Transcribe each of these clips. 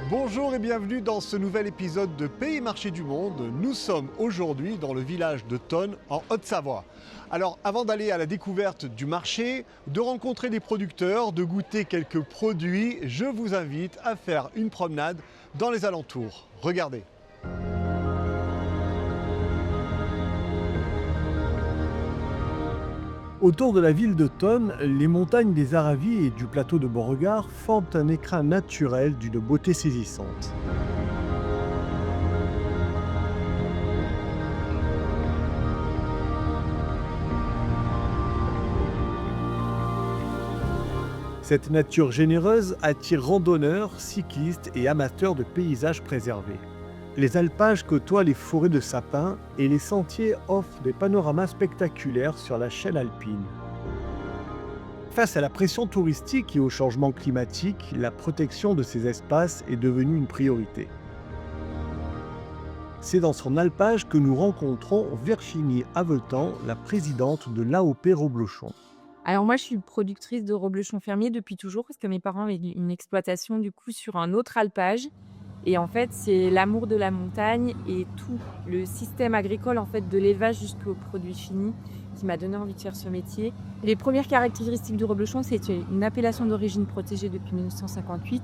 Bonjour et bienvenue dans ce nouvel épisode de Pays et Marché du Monde. Nous sommes aujourd'hui dans le village de Thônes, en Haute-Savoie. Alors avant d'aller à la découverte du marché, de rencontrer des producteurs, de goûter quelques produits, je vous invite à faire une promenade dans les alentours. Regardez. Autour de la ville de Thônes, les montagnes des Aravis et du plateau de Beauregard forment un écrin naturel d'une beauté saisissante. Cette nature généreuse attire randonneurs, cyclistes et amateurs de paysages préservés. Les alpages côtoient les forêts de sapins et les sentiers offrent des panoramas spectaculaires sur la chaîne alpine. Face à la pression touristique et au changement climatique, la protection de ces espaces est devenue une priorité. C'est dans son alpage que nous rencontrons Virginie Avetan, la présidente de l'AOP Roblochon. Alors moi, je suis productrice de reblochon fermier depuis toujours parce que mes parents avaient une exploitation du coup sur un autre alpage. Et en fait, c'est l'amour de la montagne et tout le système agricole en fait de l'élevage jusqu'aux produits finis qui m'a donné envie de faire ce métier. Les premières caractéristiques du reblochon, c'est une appellation d'origine protégée depuis 1958.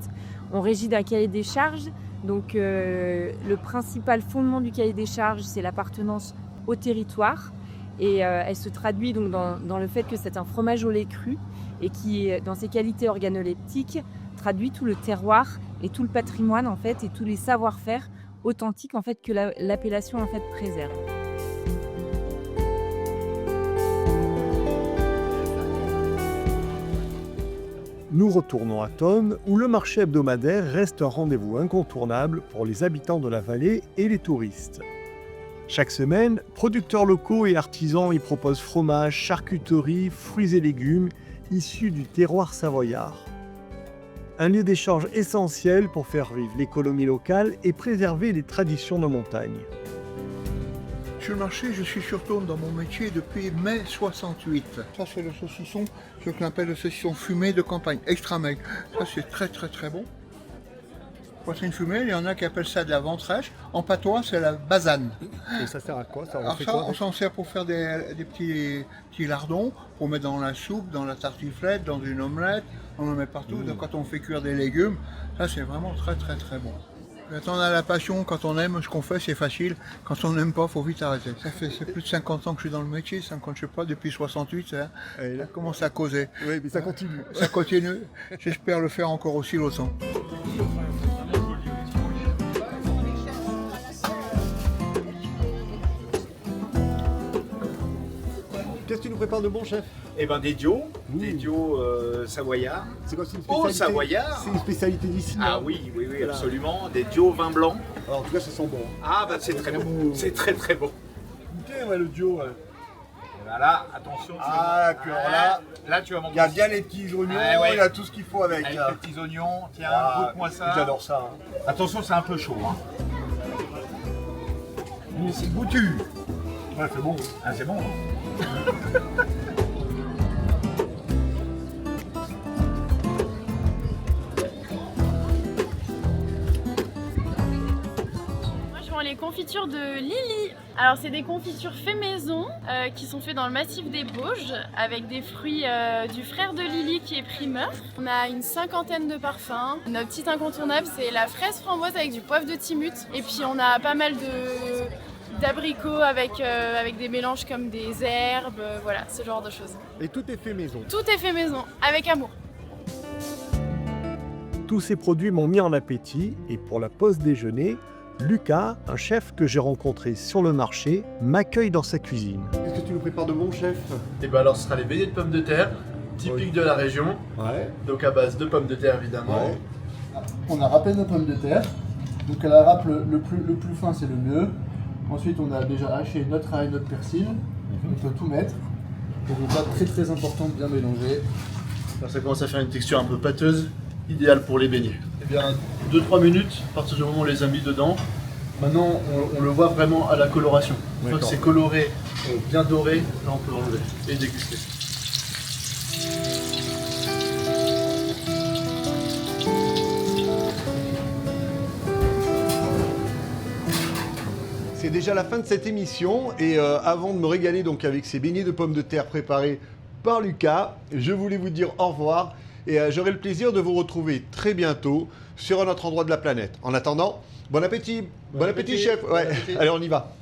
On régit d'un cahier des charges. Donc le principal fondement du cahier des charges, c'est l'appartenance au territoire. Et elle se traduit donc dans le fait que c'est un fromage au lait cru et qui, dans ses qualités organoleptiques, traduit tout le terroir et tout le patrimoine en fait et tous les savoir-faire authentiques en fait que l'appellation en fait préserve. Nous retournons à Thônes où le marché hebdomadaire reste un rendez-vous incontournable pour les habitants de la vallée et les touristes. Chaque semaine, producteurs locaux et artisans y proposent fromage, charcuterie, fruits et légumes issus du terroir savoyard. Un lieu d'échange essentiel pour faire vivre l'économie locale et préserver les traditions de montagne. Sur le marché, je suis sur Thônes dans mon métier depuis mai 68. Ça, c'est le saucisson, ce qu'on appelle le saucisson fumé de campagne, extra maigre. Ça, c'est très très très bon. Poitrine fumée, il y en a qui appellent ça de la ventrèche. En patois, c'est la basane. Et ça sert à quoi? On s'en sert pour faire des petits lardons, pour mettre dans la soupe, dans la tartiflette, dans une omelette. On en met partout. Donc, quand on fait cuire des légumes, ça, c'est vraiment très très très bon. Quand on a la passion, quand on aime ce qu'on fait, c'est facile. Quand on n'aime pas, il faut vite arrêter. C'est plus de 50 ans que je suis dans le métier, 50, je sais pas, depuis 68, ça commence à causer. Oui, mais ça continue. Ça continue. J'espère le faire encore aussi longtemps. Qu'est-ce que tu nous prépares de bon, chef? Eh ben des dios savoyards. C'est quoi, c'est une Oh, spécialité? savoyard. C'est une spécialité d'ici. Ah hein. oui, Voilà. absolument. Des dios vin blanc. Alors, en tout cas, ça sent bon. Ah bah c'est très bon. C'est très très bon. Goûtez, ouais, le duo. Ouais. Et ben là, attention. Ah, puis alors là, tu vas m'en il y a bien les petits oignons, Ah, ouais. il y a tout ce qu'il faut avec. avec hein. les petits oignons. Tiens, goûte-moi ça. J'adore ça. Hein. Attention, c'est un peu chaud. Hein. Mais c'est goûtu. Ouais, c'est bon. Ah, c'est bon. Les confitures de Lily. Alors c'est des confitures fait maison qui sont faites dans le massif des Bauges avec des fruits du frère de Lily qui est primeur. On a une 50aine de parfums. Notre petit incontournable c'est la fraise framboise avec du poivre de Timut et puis on a pas mal d'abricots avec des mélanges comme des herbes, voilà ce genre de choses. Et tout est fait maison. Tout est fait maison avec amour. Tous ces produits m'ont mis en appétit et pour la pause déjeuner, Lucas, un chef que j'ai rencontré sur le marché, m'accueille dans sa cuisine. Qu'est-ce que tu nous prépares de bon, chef? Et ben alors ce sera les beignets de pommes de terre, typiques de la région, Ouais. donc à base de pommes de terre évidemment. Ouais. On a râpé nos pommes de terre, donc à la râpe le plus fin c'est le mieux. Ensuite on a déjà haché notre ail et notre persil, on peut tout mettre. Donc pas très très important de bien mélanger. Alors ça commence à faire une texture un peu pâteuse, idéale pour les beignets. Et bien 2-3 minutes, à partir du moment où on les a mis dedans, maintenant on le voit vraiment à la coloration. Une fois que c'est coloré, bien doré, là on peut enlever et déguster. déjà la fin de cette émission et avant de me régaler donc avec ces beignets de pommes de terre préparés par Lucas, je voulais vous dire au revoir et j'aurai le plaisir de vous retrouver très bientôt sur un autre endroit de la planète. En attendant, bon appétit, chef. Bon Ouais. appétit. Allez, on y va.